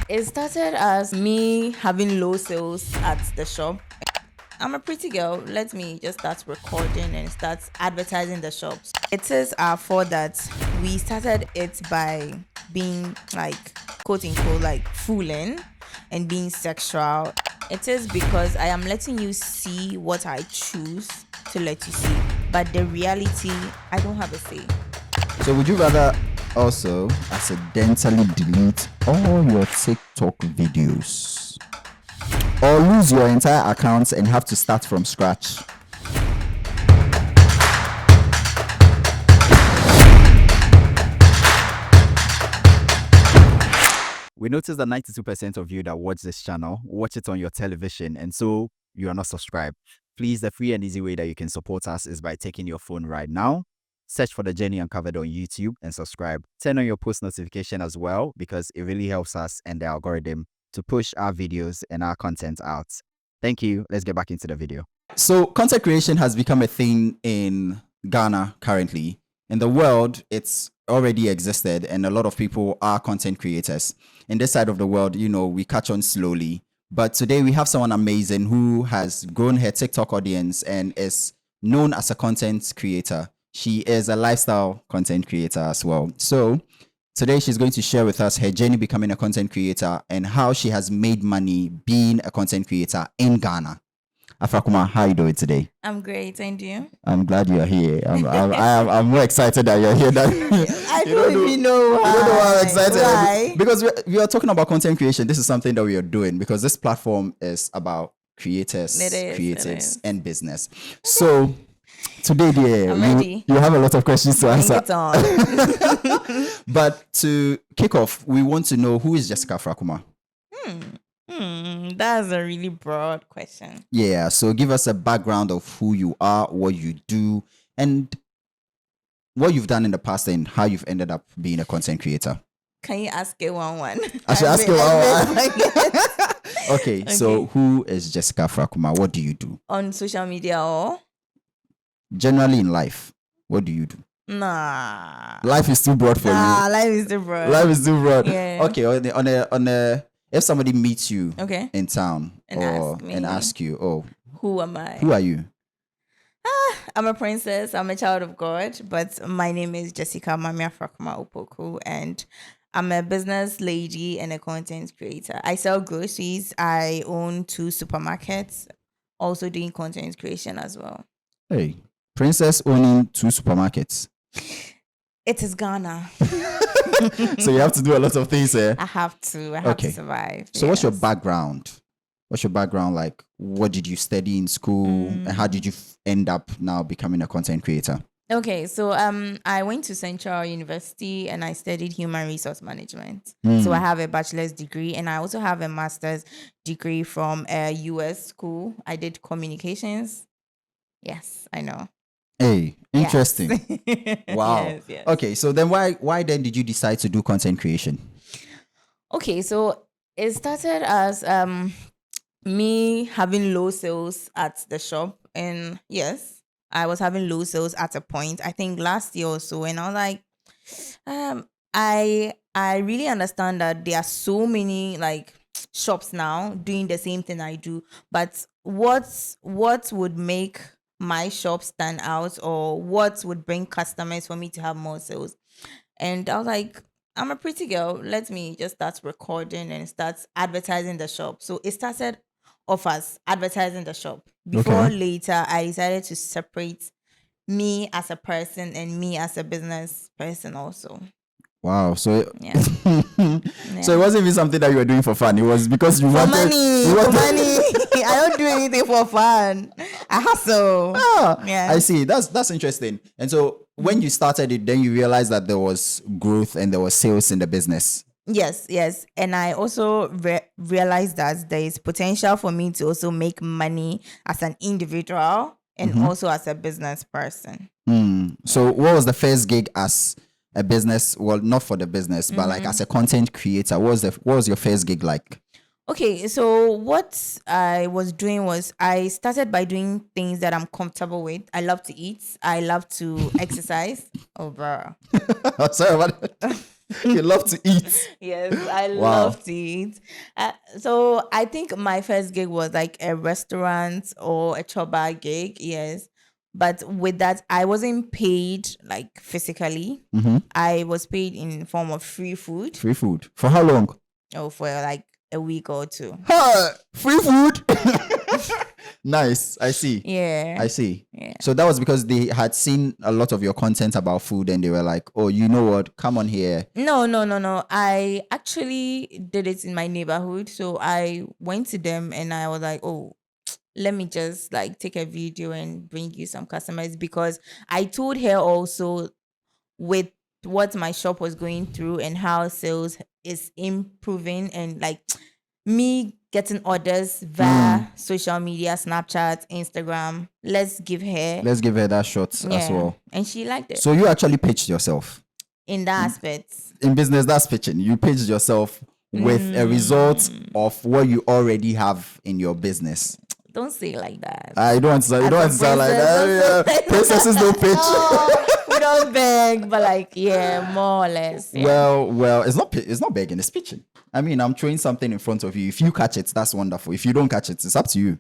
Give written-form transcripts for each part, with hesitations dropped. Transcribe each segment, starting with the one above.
It started as me having low sales at the shop. I'm a pretty girl. Let me just start recording and start advertising the shops. It is our fault that we started it by being like, quote unquote, like fooling and being sexual. It is because I am letting you see what I choose to let you see. But the reality, I don't have a say. So would you rather also accidentally delete all your TikTok videos or lose your entire account and have to start from scratch? We noticed that 92% of you that watch this channel watch it on your television, and so you are not subscribed. Please, the free and easy way that you can support us is by taking your phone right now, search for The Journey Uncovered on YouTube and subscribe. Turn on your post notification as well, because it really helps us and the algorithm to push our videos and our content out. Thank you. Let's get back into the video. So content creation has become a thing in Ghana currently. In the world, it's already existed and a lot of people are content creators. In this side of the world, we catch on slowly. But today we have someone amazing who has grown her TikTok audience and is known as a content creator. She is a lifestyle content creator as well. So today she's going to share with us her journey becoming a content creator and how she has made money being a content creator in Ghana. AFRAKOMAH, how are you doing today? I'm great, and you? I'm glad you're here. I'm more excited that you're here. I don't even know why. You don't know why I'm excited. Why? Because we are talking about content creation. This is something that we are doing because this platform is about creators, creatives, and business. So today, dear, you have a lot of questions to answer. But to kick off, we want to know, who is Jessica AFRAKOMAH? That's a really broad question. Yeah, so give us a background of who you are, what you do, and what you've done in the past and how you've ended up being a content creator. Can you ask it one? I should ask it one. Okay, so who is Jessica AFRAKOMAH? What do you do? On social media or? Generally in life, what do you do? Nah. Life is too broad for you. Life is too broad. Life is too broad. Yeah. Okay, on a if somebody meets you in town and ask you, oh, who am I? Who are you? I'm a princess. I'm a child of God, but my name is Jessica Mami AFRAKOMAH OPOKU, and I'm a business lady and a content creator. I sell groceries. I own 2 supermarkets, also doing content creation as well. Hey, princess owning 2 supermarkets. It is Ghana. So you have to do a lot of things there. I have to survive. So what's your background? What's your background like? What did you study in school? And how did you end up now becoming a content creator? Okay, so I went to Central University and I studied human resource management. So I have a bachelor's degree and I also have a master's degree from a US school. I did communications. Yes, I know. Hey, interesting. Yes. Wow. Yes. Okay, so then why then did you decide to do content creation? Okay, so it started as me having low sales at the shop, and yes, I was having low sales at a point. I think last year or so, and I was like, I really understand that there are so many like shops now doing the same thing I do, but what would make my shop stand out, or what would bring customers for me to have more sales? And I was like, I'm a pretty girl. Let me just start recording and start advertising the shop. So it started off as advertising the shop. Before later, I decided to separate me as a person and me as a business person also. Wow. So so it wasn't even something that you were doing for fun. It was because you wanted money. I don't do anything for fun. I hustle. I see. That's interesting. And so when you started it, then you realized that there was growth and there was sales in the business. Yes. And I also realized that there is potential for me to also make money as an individual and also as a business person. So what was the first gig as a business? Well, not for the business, but like as a content creator, what was your first gig like? Okay, so what I was doing was I started by doing things that I'm comfortable with. I love to eat. I love to exercise. Oh, bro. Sorry about that. You love to eat. Yes, I Wow. love to eat. So I think my first gig was like a restaurant or a choba gig. Yes. But with that, I wasn't paid like physically. I was paid in form of free food. Free food. For how long? Oh, for like a week or two. Ha! Free food. Nice. I see. Yeah. I see. Yeah. So that was because they had seen a lot of your content about food and they were like, oh, you know what? Come on here. No. I actually did it in my neighborhood. So I went to them and I was like, oh, let me just like take a video and bring you some customers, because I told her also with what my shop was going through and how sales is improving, and like me getting orders via social media, Snapchat, Instagram. Let's give her that shot as well. And she liked it. So you actually pitched yourself. In that aspect. In business, that's pitching. You pitched yourself with a result of what you already have in your business. Don't say it like that. You don't want to sound like that. Yeah. Princesses don't pitch. Oh, we don't beg, but like, yeah, more or less. Yeah. Well, it's not begging, it's pitching. I mean, I'm throwing something in front of you. If you catch it, that's wonderful. If you don't catch it, it's up to you.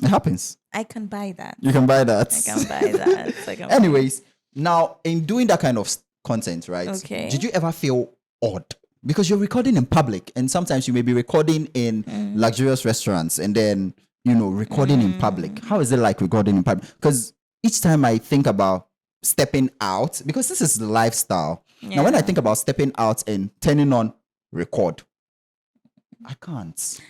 It happens. I can buy that. You can buy that. I can buy that. Anyways, now in doing that kind of content, right? Okay. Did you ever feel odd? Because you're recording in public, and sometimes you may be recording in luxurious restaurants and then, recording in public. How is it like recording in public? Because each time I think about stepping out, because this is the lifestyle. Yeah. Now, when I think about stepping out and turning on record, I can't.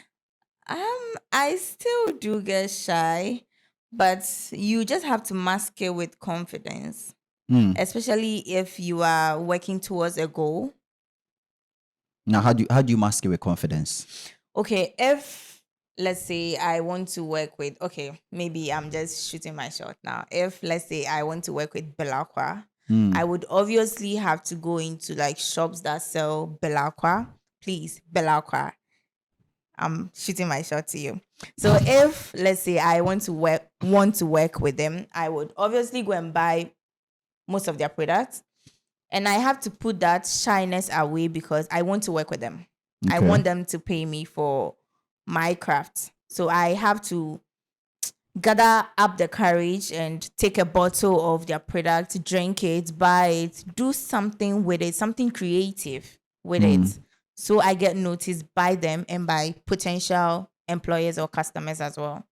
I still do get shy, but you just have to mask it with confidence, especially if you are working towards a goal. Now, how do you mask it with confidence? Okay, if let's say I want to work with, maybe I'm just shooting my shot now. If let's say I want to work with Belakwa, I would obviously have to go into like shops that sell Belakwa. Please, Belakwa. I'm shooting my shot to you. So if let's say I want to work with them, I would obviously go and buy most of their products. And I have to put that shyness away because I want to work with them. Okay. I want them to pay me for my craft. So I have to gather up the courage and take a bottle of their product, drink it, buy it, do something with it, something creative with it. So I get noticed by them and by potential employers or customers as well.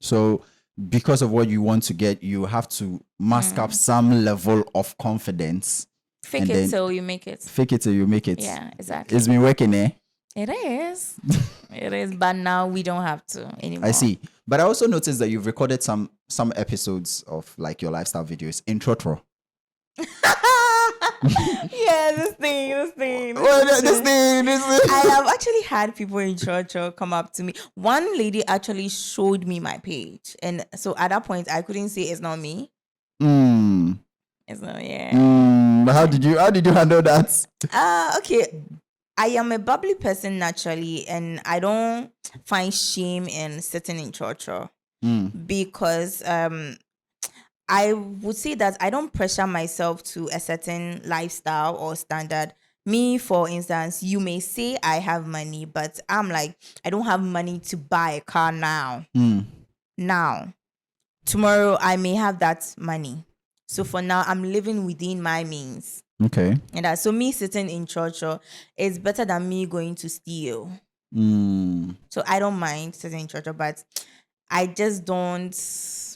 So because of what you want to get, you have to mask up some level of confidence. Fake it till you make it. Fake it till you make it. Yeah, exactly. It's been working, eh? It is. It is, but now we don't have to anymore. I see. But I also noticed that you've recorded some episodes of like your lifestyle videos in Trotro. Yeah, this thing. I have actually had people in church come up to me. One lady actually showed me my page, and so at that point I couldn't say it's not me. It's not. Yeah. But how did you handle that? Okay. I am a bubbly person naturally, and I don't find shame in sitting in church because I would say that I don't pressure myself to a certain lifestyle or standard. Me, for instance, you may say I have money, but I'm like, I don't have money to buy a car now. Now, tomorrow I may have that money. So for now, I'm living within my means. Okay. And so me sitting in church is better than me going to steal. So I don't mind sitting in church, but I just don't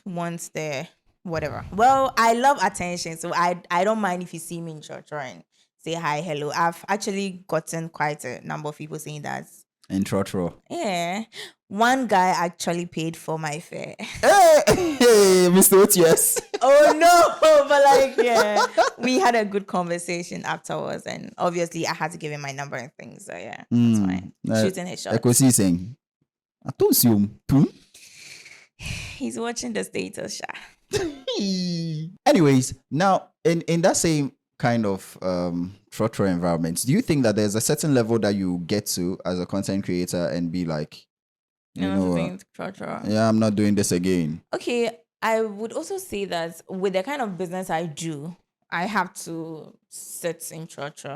want the whatever. Well, I love attention, so I don't mind if you see me in church and say hi, hello. I've actually gotten quite a number of people saying that. In church. Yeah. One guy actually paid for my fare. Hey, Mr. OTS. Oh no, but like, yeah, we had a good conversation afterwards, and obviously I had to give him my number and things. So yeah, that's fine. Shooting his shot. Saying, I don't see him too. He's watching the status, Sha. Anyways, now in that same kind of trotro environment, do you think that there's a certain level that you get to as a content creator and be like, yeah, I'm not doing this again? Okay, I would also say that with the kind of business I do, I have to sit in church.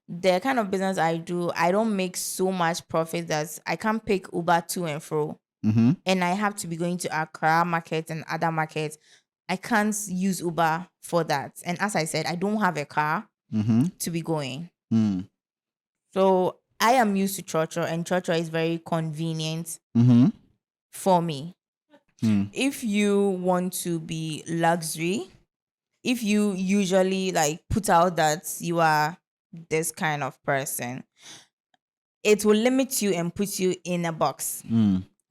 The kind of business I do, I don't make so much profit that I can't pick Uber to and fro. And I have to be going to Accra market and other markets. I can't use Uber for that. And as I said, I don't have a car to be going. So I am used to church, and church is very convenient for me. If you want to be luxury, if you usually like put out that you are this kind of person, it will limit you and put you in a box.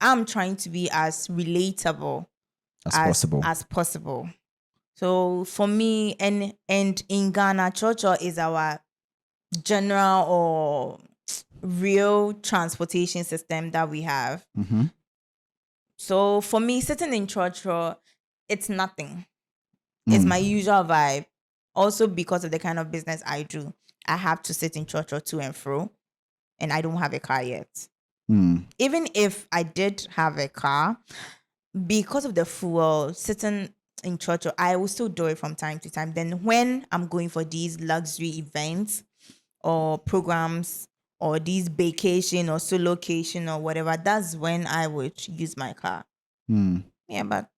I'm trying to be as relatable as possible. So for me, and in Ghana, church is our general or real transportation system that we have. So for me, sitting in church, it's nothing. It's my usual vibe. Also, because of the kind of business I do, I have to sit in church to and fro, and I don't have a car yet. Even if I did have a car, because of the fuel, sitting in church, I will still do it from time to time. Then when I'm going for these luxury events or programs or these vacation or solocation or whatever, that's when I would use my car. Yeah, but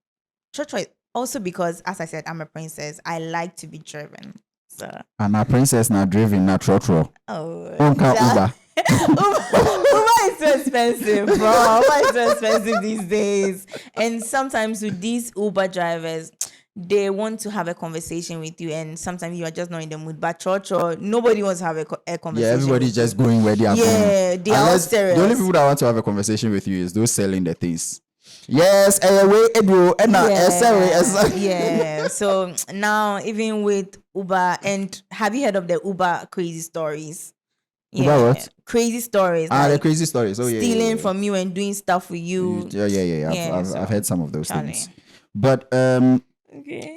church also because, as I said, I'm a princess. I like to be driven. So And a princess not driven, not trotro. Uber. Uber is so expensive, bro. Uber is so expensive these days. And sometimes with these Uber drivers, they want to have a conversation with you, and sometimes you are just not in the mood. But church, nobody wants to have a conversation. Yeah, everybody's just going where they are going. Yeah, they are all serious. The only people that want to have a conversation with you is those selling the things. Yes, yeah. So now, even with Uber, and have you heard of the Uber crazy stories? Yeah, Uber what? Crazy stories. The crazy stories. Oh, yeah. Stealing from you and doing stuff with you. Yeah. I've heard some of those things. But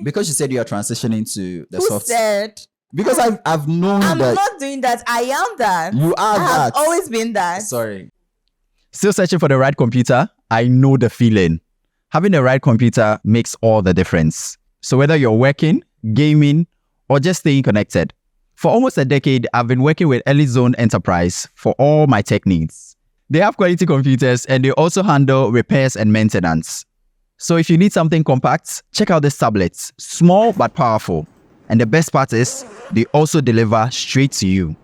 because you said you are transitioning to the soft. Who said? Because I've known I'm that. not doing that. I am that. You are that. I've always been that. Sorry. Still searching for the right computer? I know the feeling. Having the right computer makes all the difference. So whether you're working, gaming, or just staying connected, for almost a decade, I've been working with Elite Zone Enterprise for all my tech needs. They have quality computers and they also handle repairs and maintenance. So if you need something compact, check out these tablets. Small but powerful. And the best part is, they also deliver straight to you.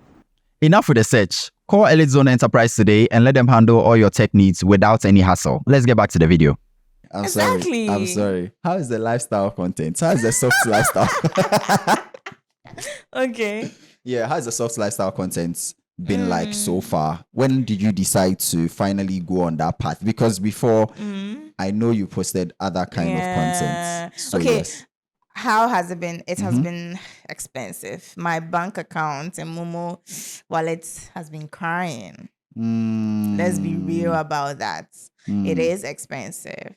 Enough with the search. Call Elite Zone Enterprise today and let them handle all your tech needs without any hassle. Let's get back to the video. I'm sorry. How is the lifestyle content? How is the soft lifestyle? Okay. Yeah, how is the soft lifestyle content been like so far? When did you decide to finally go on that path? Because before, I know you posted other kind of content. So okay. Yes. How has it been? It has been expensive. My bank account and Momo wallet has been crying. Let's be real about that. It is expensive.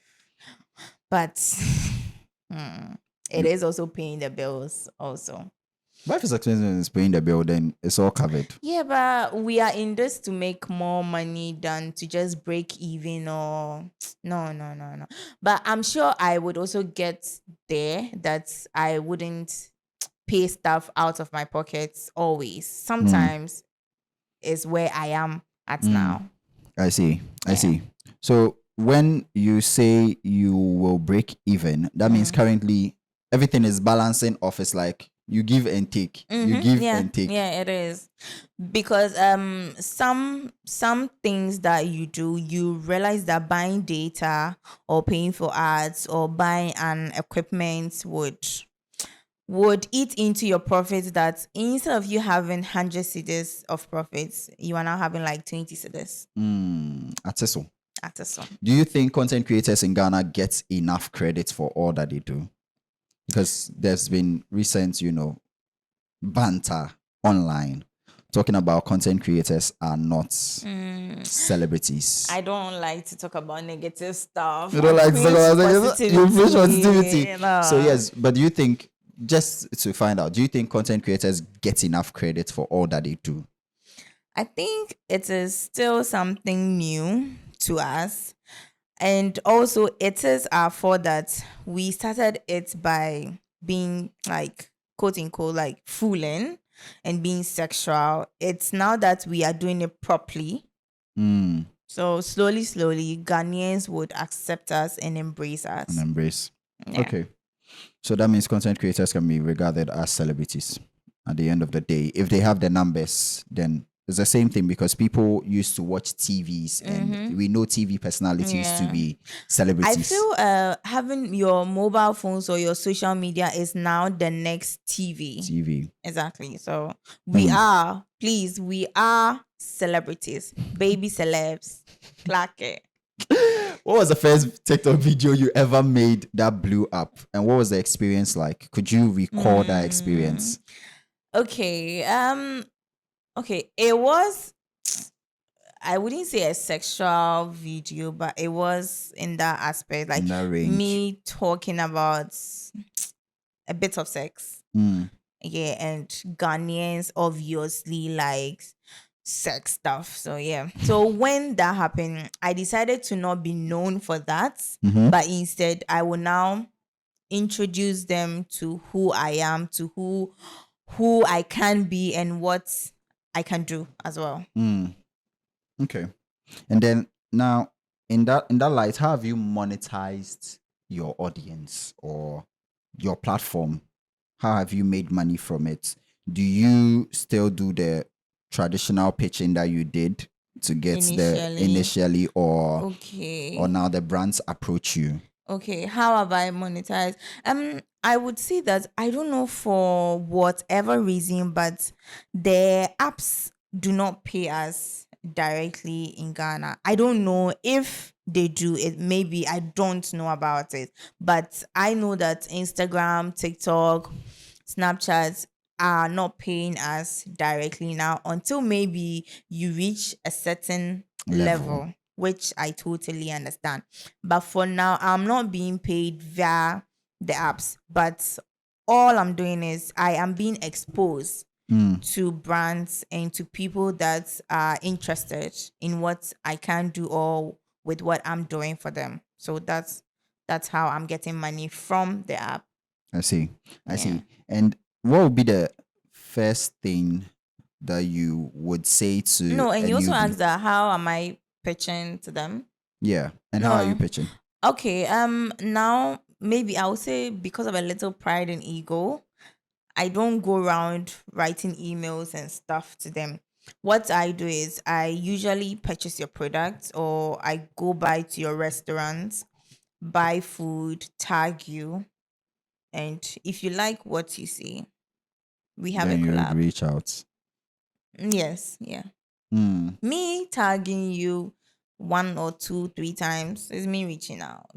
But it is also paying the bills also. But if it's expensive and it's paying the bill, then it's all covered. Yeah, but we are in this to make more money than to just break even or no. But I'm sure I would also get there that I wouldn't pay stuff out of my pockets always. Sometimes is where I am at now. I see. So when you say you will break even, that means currently everything is balancing off. It's like you give and take. You give and take. Yeah, it is. Because some things that you do, you realize that buying data or paying for ads or buying an equipment would eat into your profits, that instead of you having 100 cedis of profits, you are now having like 20 cedis. At so. Do you think content creators in Ghana get enough credit for all that they do? Because there's been recent, banter online talking about content creators are not celebrities. I don't like to talk about negative stuff. You don't like to talk about negative? You preach positivity. So yes, but do you think, just to find out, do you think content creators get enough credit for all that they do? I think it is still something new to us. And also it is our fault that we started it by being like quote unquote like fooling and being sexual. It's now that we are doing it properly. So slowly, slowly, Ghanaians would accept us and embrace And us. embrace. Yeah. Okay. So that means content creators can be regarded as celebrities at the end of the day. If they have the numbers, then it's the same thing because people used to watch TVs and we know TV personalities to Yeah. be I celebrities. feel having your mobile phones or your social media is now the next TV. TV. Exactly. So we are celebrities, baby celebs. Clack it. What was the first TikTok video you ever made that blew up? And what was the experience like? Could you recall that experience? Okay. Okay. It was, I wouldn't say a sexual video, but it was in that aspect, like In that range. me talking about a bit of sex. Yeah, and Ghanaians obviously like sex stuff. So yeah. So when that happened, I decided to not be known for that, but instead I will now introduce them to who I am, to who I can be and what I can do as well. Okay. And then now in that light, how have you monetized your audience or your platform? How have you made money from it? Do you still do the traditional pitching that you did to get initially or Okay. or now the brands approach you? Okay, how have I monetized? I would say that I don't know for whatever reason, but the apps do not pay us directly in Ghana. I don't know if they do. It maybe I don't know about it, but I know that Instagram, TikTok, Snapchat are not paying us directly now until maybe you reach a certain level, which I totally understand. But for now, I'm not being paid via the apps. But all I'm doing is I am being exposed to brands and to people that are interested in what I can do or with what I'm doing for them. So that's how I'm getting money from the app. I see. I see. And what would be the first thing that you would say to No, and a you also newbie? asked that how am I pitching to them? Yeah. And how are you pitching? Okay, now maybe I would say because of a little pride and ego, I don't go around writing emails and stuff to them. What I do is I usually purchase your products or I go by to your restaurants, buy food, tag you, and if you like what you see, we have Then a you would collab. reach out. Yes, yeah. Hmm. Me tagging you 1 or 2, 3 times is me reaching out.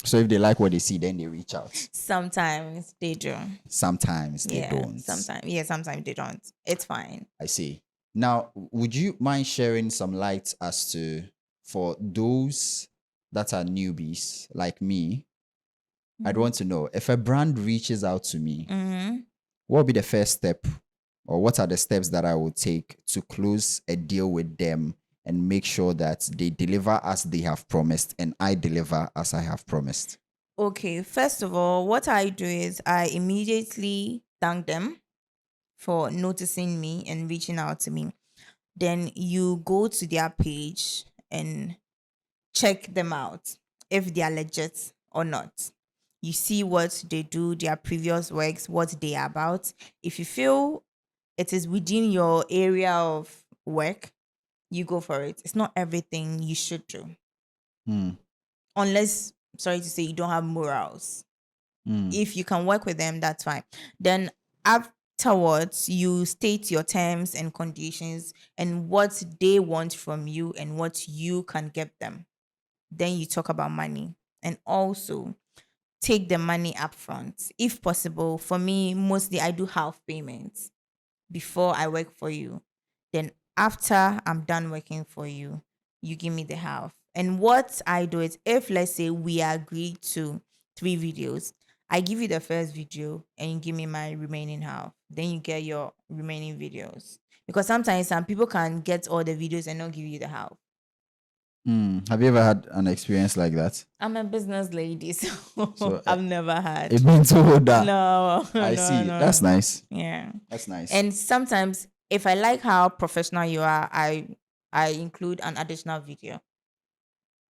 So if they like what they see, then they reach out. Sometimes they do. Sometimes they don't. Sometimes they don't. It's fine. I see. Now, would you mind sharing some light as to for those that are newbies like me? I'd want to know if a brand reaches out to me, what would be the first step, or what are the steps that I would take to close a deal with them and make sure that they deliver as they have promised and I deliver as I have promised? Okay, first of all, what I do is I immediately thank them for noticing me and reaching out to me. Then you go to their page and check them out if they are legit or not. You see what they do, their previous works, what they are about. If you feel it is within your area of work, you go for it. It's not everything you should do. Unless, sorry to say, you don't have morals. If you can work with them, that's fine. Then afterwards, you state your terms and conditions and what they want from you and what you can give them. Then you talk about money and also take the money up front. If possible, for me, mostly I do half payments before I work for you. Then after I'm done working for you, you give me the half. And what I do is if let's say we agree to 3 videos, I give you the first video and you give me my remaining half. Then you get your remaining videos. Because sometimes some people can get all the videos and not give you the half. Have you ever had an experience like that? I'm a business lady, so So I've never had. it means that. No, I no, see. That's no. nice. Yeah. That's nice. And sometimes if I like how professional you are, I include an additional video.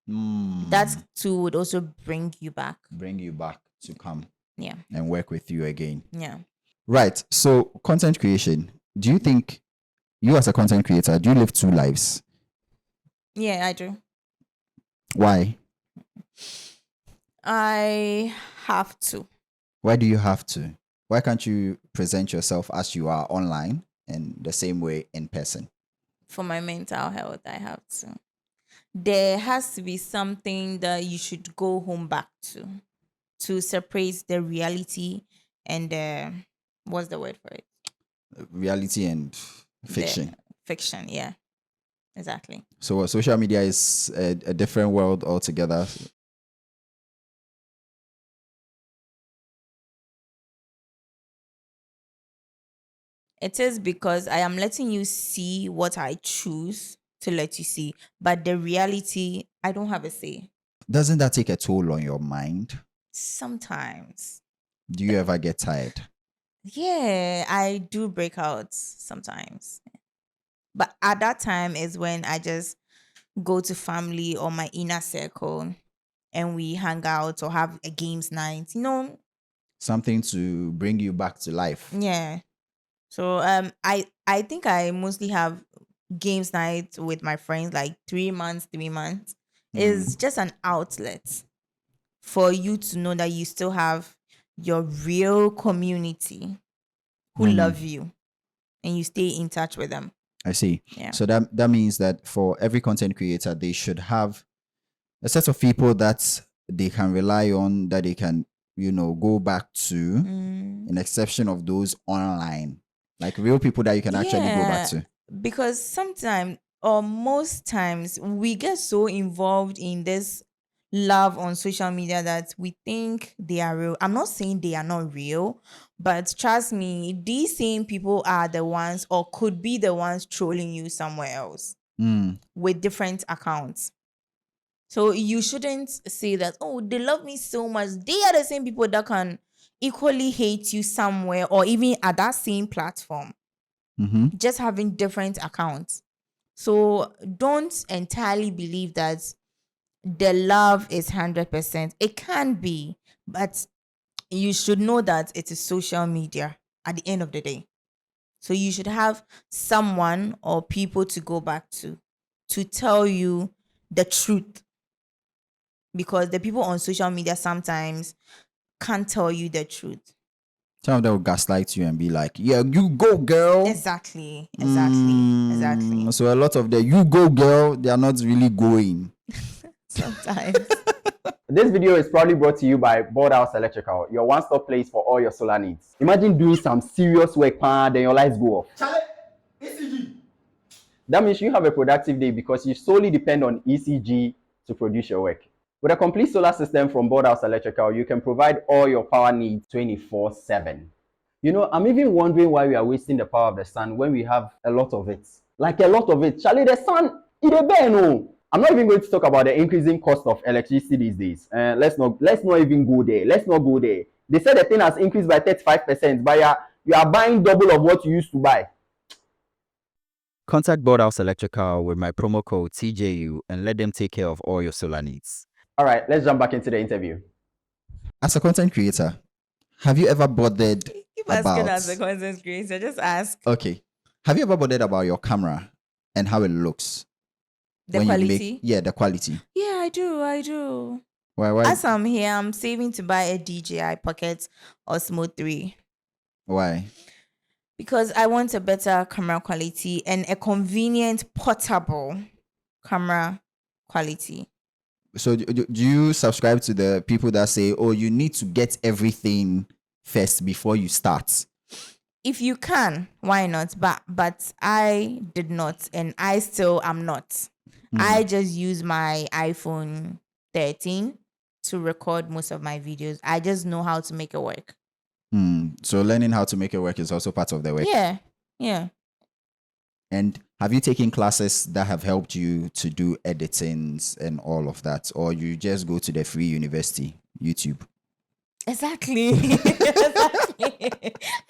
That too would also bring you back. Bring you back to come. Yeah. And work with you again. Yeah. Right. So content creation. Do you think you as a content creator, do you live two lives? Yeah, I do. Why? I have to. Why do you have to? Why can't you present yourself as you are online and the same way in person? For my mental health, I have to. There has to be something that you should go home back to separate the reality and the, what's the word for it? Reality and The fiction. fiction, yeah. Exactly. So social media is a different world altogether. It is because I am letting you see what I choose to let you see. But the reality, I don't have a say. Doesn't that take a toll on your mind? Sometimes. Do you ever get tired? Yeah, I do break out sometimes. But at that time is when I just go to family or my inner circle and we hang out or have a games night. Something to bring you back to life. Yeah. So I think I mostly have games night with my friends like 3 months. It's just an outlet for you to know that you still have your real community who love you and you stay in touch with them. I see. Yeah. So that means that for every content creator, they should have a set of people that they can rely on, that they can, go back to, an exception of those online, like real people that you can actually go back to. Because sometimes or most times we get so involved in this love on social media that we think they are real. I'm not saying they are not real, but trust me, these same people are the ones or could be the ones trolling you somewhere else with different accounts. So you shouldn't say that, oh, they love me so much. They are the same people that can equally hate you somewhere or even at that same platform, just having different accounts. So don't entirely believe that the love is 100%. It can be, but you should know that it is social media at the end of the day. So you should have someone or people to go back to tell you the truth. Because the people on social media sometimes can't tell you the truth. Some of them will gaslight you and be like, yeah, you go, girl. Exactly. So a lot of the you go, girl, they are not really going. Sometimes. This video is proudly brought to you by Board House Electrical, your one-stop place for all your solar needs. Imagine doing some serious work, then your lights go off. ECG. That means you have a productive day because you solely depend on ECG to produce your work. With a complete solar system from Board House Electrical, you can provide all your power needs 24/7. I'm even wondering why we are wasting the power of the sun when we have a lot of it. Like a lot of it. Charlie, the sun, it a bear, no. I'm not even going to talk about the increasing cost of electricity these days. Let's not even go there. Let's not go there. They said the thing has increased by 35%, but you are buying double of what you used to buy. Contact Board House Electrical with my promo code TJU and let them take care of all your solar needs. All right, let's jump back into the interview. As a content creator, have you ever bothered Keep about... asking as a content creator, just ask. Okay. Have you ever bothered about your camera and how it looks? The when quality? The quality. Yeah, I do. Why? As I'm here, I'm saving to buy a DJI Pocket Osmo 3. Why? Because I want a better camera quality and a convenient portable camera quality. So do you subscribe to the people that say, oh, you need to get everything first before you start? If you can, why not? But I did not, and I still am not. I just use my iPhone 13 to record most of my videos. I just know how to make it work. So learning how to make it work is also part of the work. Yeah. And have you taken classes that have helped you to do editings and all of that? Or you just go to the free university, YouTube? Exactly.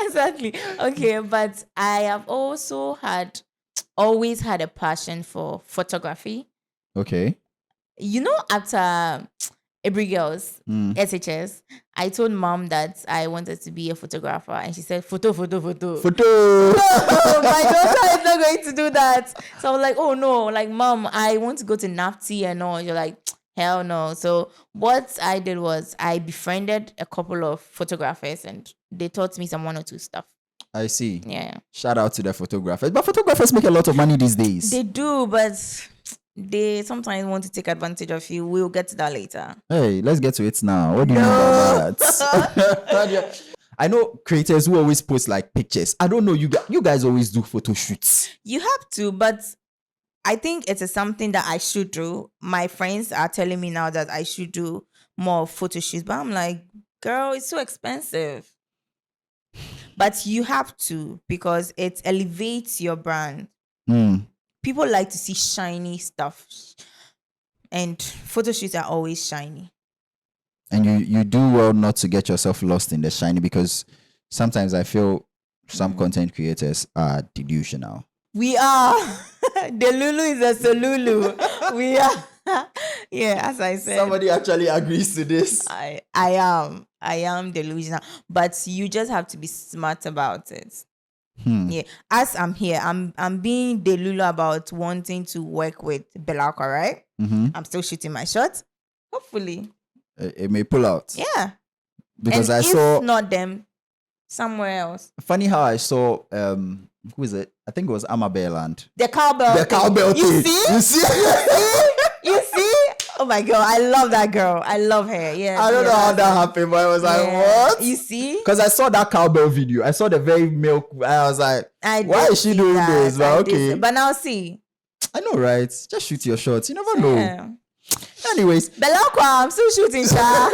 Exactly. Okay, but I have also always had a passion for photography. Okay. After Every Girls, SHS, I told mom that I wanted to be a photographer, and she said, photo. Photo. No, my daughter is not going to do that. So I was like, oh no, like, mom, I want to go to NAFTI and all. You're like, hell no. So what I did was I befriended a couple of photographers, and they taught me some one or two stuff. I see. Yeah. Shout out to the photographers. But photographers make a lot of money these days. They do, but they sometimes want to take advantage of you. We'll get to that later. Hey, let's get to it now. What do you mean by that? I know creators who always post like pictures. I don't know, you guys always do photo shoots. You have to, but I think it is something that I should do. My friends are telling me now that I should do more photo shoots, but I'm like, girl, it's so expensive. But you have to, because it elevates your brand. People like to see shiny stuff, and photo shoots are always shiny. And you do well not to get yourself lost in the shiny, because sometimes I feel some content creators are delusional. We are. The Lulu is a Solulu. We are. Yeah, as I said. Somebody actually agrees to this. I am delusional, but you just have to be smart about it. Yeah, as I'm here, I'm being delulu about wanting to work with Belaka, right? I'm still shooting my shots. Hopefully, it may pull out. Yeah, because and I saw not them, somewhere else. Funny how I saw who is it? I think it was Amabel and the cowbell. The cowbell thing. You see? You see? You see? Oh my god, I love that girl. I love her. Yeah. I don't know how that happened, but I was like, what? You see? Because I saw that cowbell video. I saw the very milk. I was like, why is she doing this? But okay. But now see. I know, right? Just shoot your shots. You never know. Anyways. Belakwa, I'm still shooting, Sha.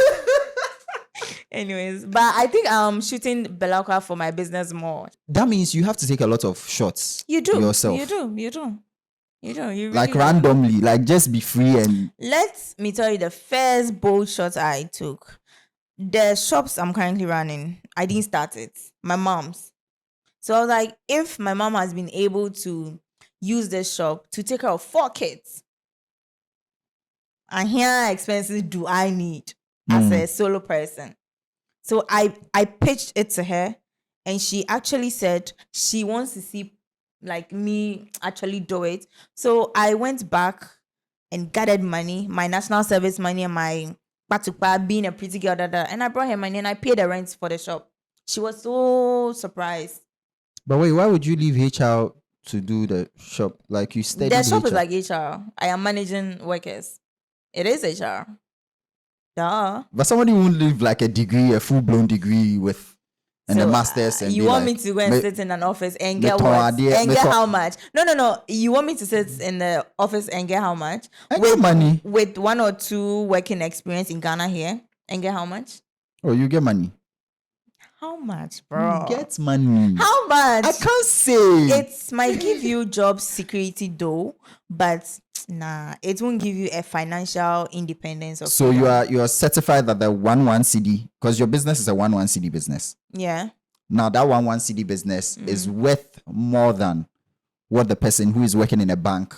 Anyways, but I think I'm shooting Belakwa for my business more. That means you have to take a lot of shots. You do. Yourself. You do. You really like randomly, like just be free and. Let me tell you the first bold shot I took. The shops I'm currently running, I didn't start it. My mom's. So I was like, if my mom has been able to use this shop to take care of 4 kids, and here expenses do I need as a solo person? So I pitched it to her, and she actually said she wants to see like me actually do it. So I went back and gathered money, my national service money and my patukpa, being a pretty girl, and I brought her money and I paid the rent for the shop. She was so surprised. But wait, why would you leave HR to do the shop? Like you studied The shop HR. is like HR. I am managing workers. It is HR. Duh. But somebody won't leave like a degree, a full-blown degree with and the masters. And you want me to go and sit in an office and get what? And get how much? No. You want me to sit in the office and get how much? And get money. With 1 or 2 working experience in Ghana here and get how much? Oh, you get money. How much, bro? You get money. How much? I can't say. It might give you job security though, but nah, it won't give you a financial independence. So you are certified that the 1 CD, because your business is a 1 CD business. Yeah. Now that 1 CD business is worth more than what the person who is working in a bank.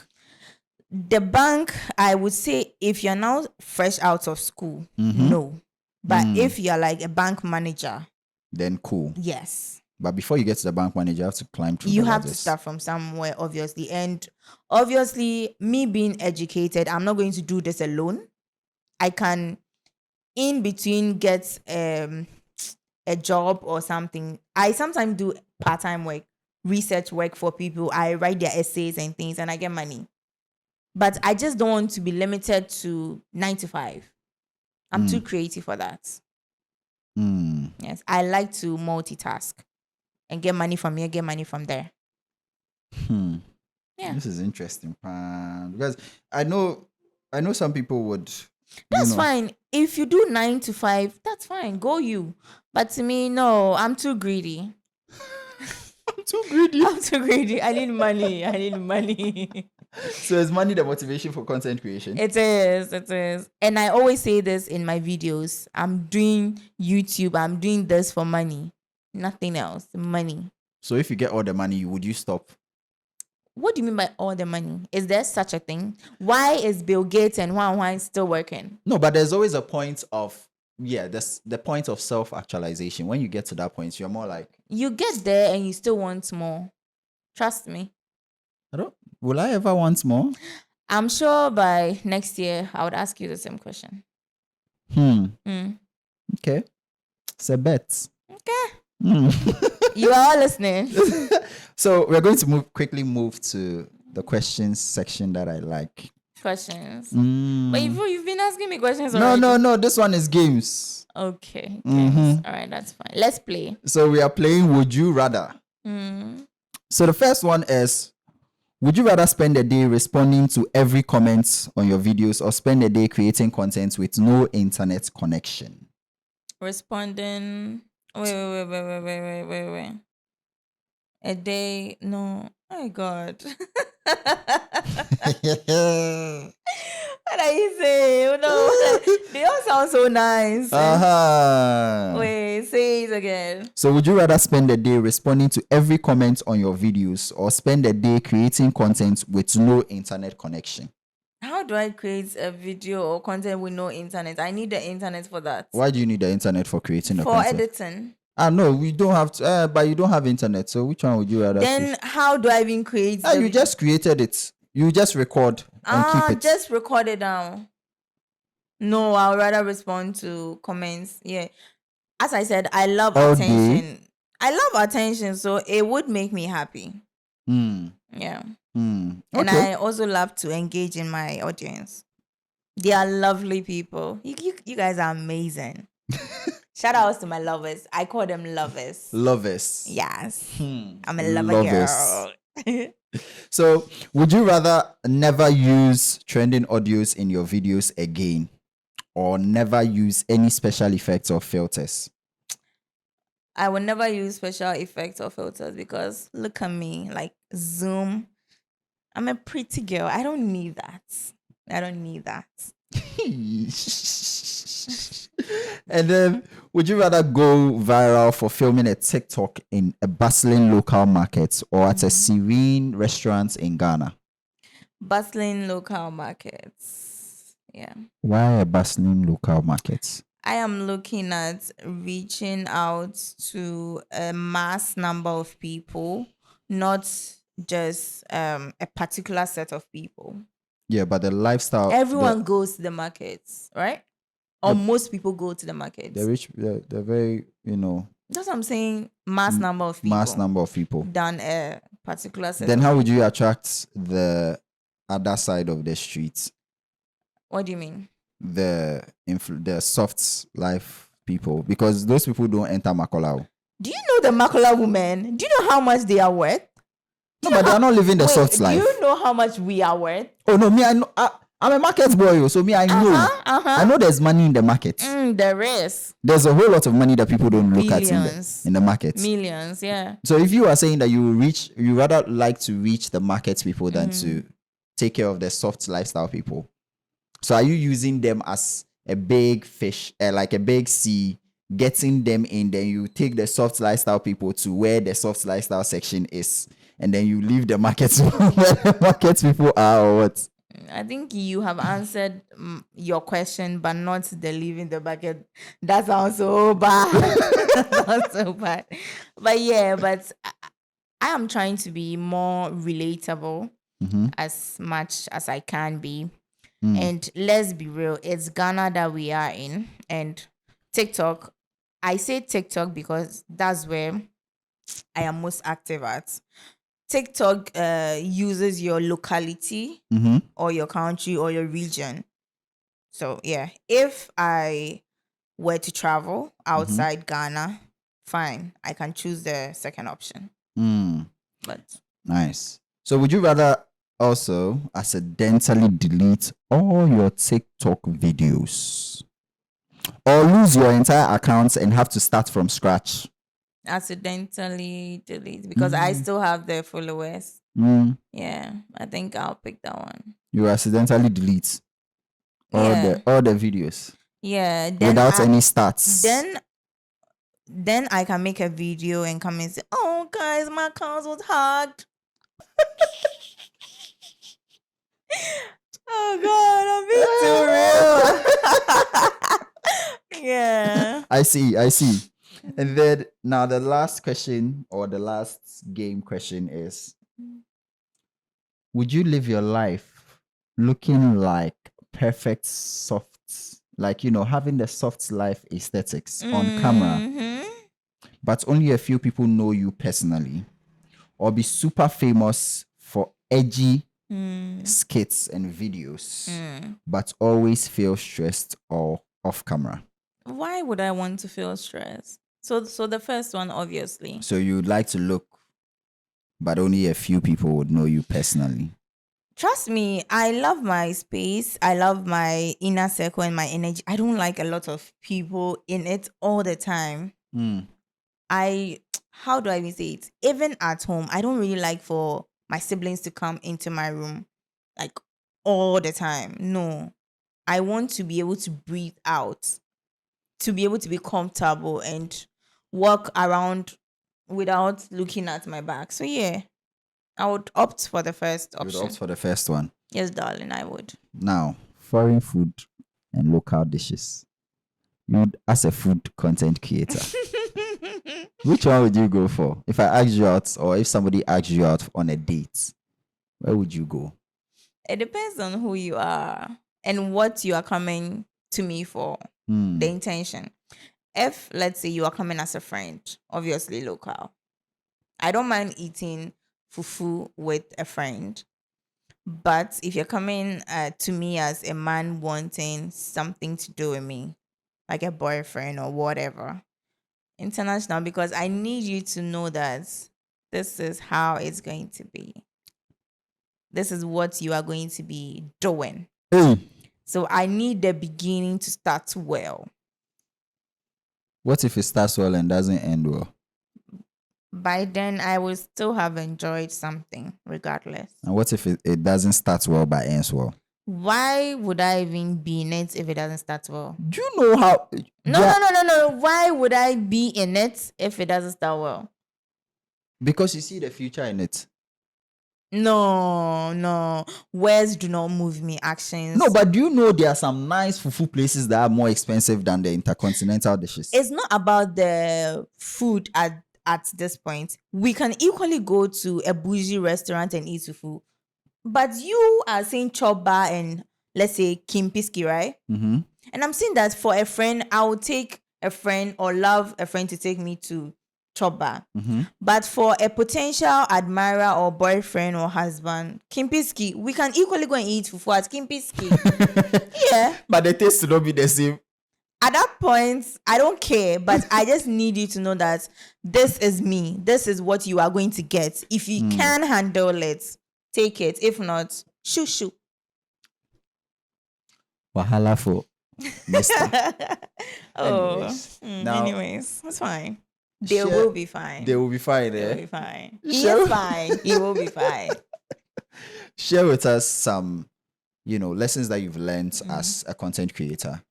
The bank, I would say, if you're now fresh out of school, no. But if you're like a bank manager, then cool. Yes. But before you get to the bank manager, you have to climb through. You have to start from somewhere, obviously. And obviously, me being educated, I'm not going to do this alone. I can, in between, get a job or something. I sometimes do part-time work, research work for people. I write their essays and things, and I get money. But I just don't want to be limited to 9 to 5. I'm too creative for that. Yes, I like to multitask and get money from here, get money from there. Yeah, this is interesting, because I know some people would. That's fine. If you do 9 to 5, that's fine. Go you. But to me, no, I'm too greedy. I'm too greedy. I'm too greedy. I need money. I need money. So is money the motivation for content creation? It is. It is. And I always say this in my videos. I'm doing YouTube. I'm doing this for money. Nothing else. Money. So if you get all the money, would you stop? What do you mean by all the money? Is there such a thing? Why is Bill Gates and Juan Juan still working? No, but there's always a point of, that's the point of self-actualization. When you get to that point, you're more like, You get there and you still want more. Trust me. will I ever want more? I'm sure by next year I would ask you the same question. Okay. It's a bet. Okay. You are all listening. So we're going to quickly move to the questions section that I like. Questions. But you've been asking me questions No, already. no. This one is games. Okay. All right, that's fine. Let's play. So we are playing Would You Rather. So the first one is, would you rather spend a day responding to every comment on your videos or spend a day creating content with no internet connection? Responding. Wait. A day. No. Oh my God. What are you saying? No. They all sound so nice. Wait, say it again. So would you rather spend a day responding to every comment on your videos or spend a day creating content with no internet connection? How do I create a video or content with no internet? I need the internet for that. Why do you need the internet for creating the For content? editing. No, we don't have to, but you don't have internet. So which one would you rather Then choose? how do I even create You just created it. You just record and keep it. Just record it down. No, I'll rather respond to comments. Yeah. As I said, I love attention. I love attention, so it would make me happy. Yeah. And I also love to engage in my audience. They are lovely people. You guys are amazing. Shout outs to my lovers. I call them lovers. Lovers. Yes. I'm a lover girl. So, would you rather never use trending audios in your videos again or never use any special effects or filters? I will never use special effects or filters because look at me, like zoom. I'm a pretty girl. I don't need that. And then, would you rather go viral for filming a TikTok in a bustling local market or at a serene restaurant in Ghana? Bustling local markets. Yeah. Why a bustling local market? I am looking at reaching out to a mass number of people, not just a particular set of people. Yeah, but the lifestyle. Everyone goes to the markets, right? Or most people go to the markets. They're very, That's what I'm saying. Mass number of people. Mass number of people. Than a particular set. Then how would you attract the other side of the streets? What do you mean? The soft life people, because those people don't enter Makolau. Do you know the Makola women? Do you know how much they are worth? No, but they are not living the soft life. Do you know how much we are worth? Oh no, me, I know. I'm a market boy, so me, I know. I know there's money in the market. There is. There's a whole lot of money that people don't look at in the market. Millions, yeah. So if you are saying that you rather like to reach the market people than to take care of the soft lifestyle people. So are you using them as a big fish, like a big sea, getting them in, then you take the soft lifestyle people to where the soft lifestyle section is, and then you leave the market where the market people are, or what? I think you have answered your question, but not the leaving the bucket. That sounds so bad. Not so bad. But yeah, I am trying to be more relatable as much as I can be. And let's be real, it's Ghana that we are in. And TikTok, I say TikTok because that's where I am most active at. TikTok uses your locality or your country or your region. So yeah, if I were to travel outside Ghana, fine, I can choose the second option. But nice. So would you rather also accidentally delete all your TikTok videos or lose your entire account and have to start from scratch? accidentally delete because I still have the followers. Mm. Yeah, I think I'll pick that one. You accidentally delete Yeah, all the videos yeah. without any stats. Then I can make a video and come and say, "Oh, guys, my account was hacked." Oh God, I'm being too real. Yeah. I see. And then now the last question or the last game question is: would you live your life looking like perfect soft, like having the soft life aesthetics on camera, Mhm. but only a few people know you personally, or be super famous for edgy skits and videos, but always feel stressed or off camera? Why would I want to feel stressed? So the first one, obviously. So you'd like to look, but only a few people would know you personally. Trust me, I love my space. I love my inner circle and my energy. I don't like a lot of people in it all the time. How do I even say it? Even at home, I don't really like for my siblings to come into my room like all the time. No. I want to be able to breathe out, to be able to be comfortable and walk around without looking at my back. So yeah, I would opt for the first You would option. opt for the first one. Yes, darling, I would. Now, foreign food and local dishes. You, as a food content creator, which one would you go for? If I asked you out, or if somebody asked you out on a date, where would you go? It depends on who you are and what you are coming to me for. The intention. If, let's say, you are coming as a friend, obviously local. I don't mind eating fufu with a friend. But if you're coming to me as a man wanting something to do with me, like a boyfriend or whatever, international, because I need you to know that this is how it's going to be. This is what you are going to be doing. So I need the beginning to start well. What if it starts well and doesn't end well? By then, I will still have enjoyed something regardless. And what if it doesn't start well but ends well? Why would I even be in it if it doesn't start well? Do you know how? No. Why would I be in it if it doesn't start well? Because you see the future in it. No. Words do not move me. Actions. No, but do you know there are some nice fufu places that are more expensive than the intercontinental dishes? It's not about the food at this point. We can equally go to a bougie restaurant and eat fufu. But you are saying chop bar and let's say kimpiski, right? Mm-hmm. And I'm saying that for a friend, I would take a friend or love a friend to take me to chop bar. Mm-hmm. But for a potential admirer or boyfriend or husband, kimpiski, we can equally go and eat fufu at kimpiski. Yeah. But the taste will not be the same. At that point, I don't care, but I just need you to know that this is me. This is what you are going to get. If you can handle it, take it. If not, shoo. Wahala for Mister. Anyways, that's fine. They will be fine. They will be fine. They will Eh? be fine. He is fine. He will be fine. Share with us some, lessons that you've learned as a content creator.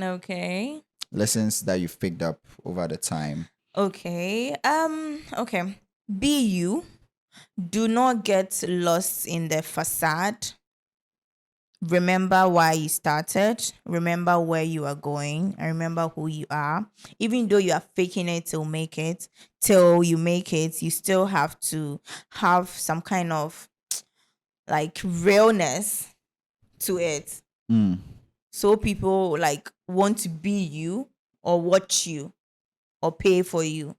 Okay. Lessons that you've picked up over the time. Okay. Okay. Be you. Do not get lost in the facade. Remember why you started. Remember where you are going. And remember who you are. Even though you are faking it till you make it, you still have to have some kind of like realness to it. So people like want to be you or watch you or pay for you.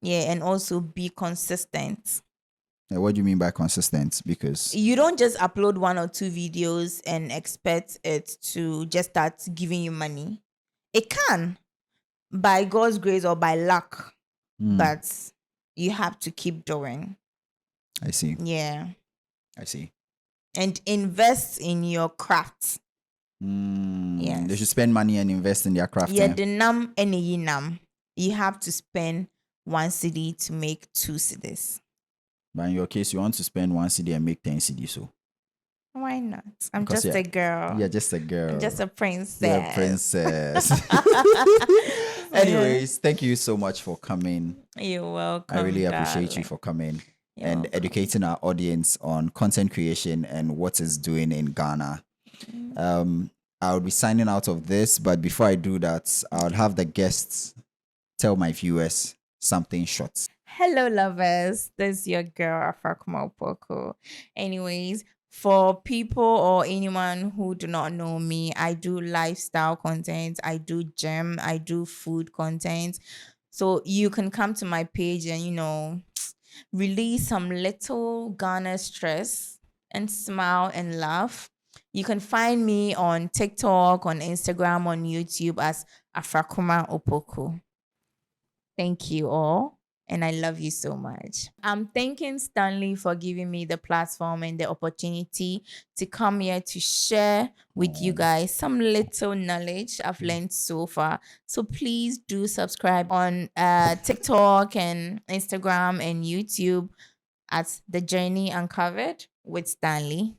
Yeah, and also be consistent. What do you mean by consistent? Because you don't just upload 1 or 2 videos and expect it to just start giving you money. It can, by God's grace or by luck, but you have to keep doing. I see. Yeah. I see. And invest in your craft. Yes. Yes. They should spend money and invest in their craft. Yeah, the nam and the nam. you have to spend 1 cedi to make 2 cedis. But in your case, you want to spend 1 cedi and make 10 cedi, so Why not? I'm because just a girl. you're just a girl. I'm just a princess. You're a princess. So, yeah. Anyways, thank you so much for coming. You're welcome. I really appreciate you darling. for coming You're and welcome. educating our audience on content creation and what it's doing in Ghana. I'll be signing out of this, but before I do that, I'll have the guests tell my viewers something short. Hello, lovers. This is your girl, AFRAKOMAH OPOKU. Anyways, for people or anyone who do not know me, I do lifestyle content, I do gym, I do food content. So you can come to my page and, release some little Ghana stress and smile and laugh. You can find me on TikTok, on Instagram, on YouTube as AFRAKOMAH OPOKU. Thank you all. And I love you so much. I'm thanking Stanley for giving me the platform and the opportunity to come here to share with you guys some little knowledge I've learned so far. So please do subscribe on TikTok and Instagram and YouTube at The Journey Uncovered with Stanley.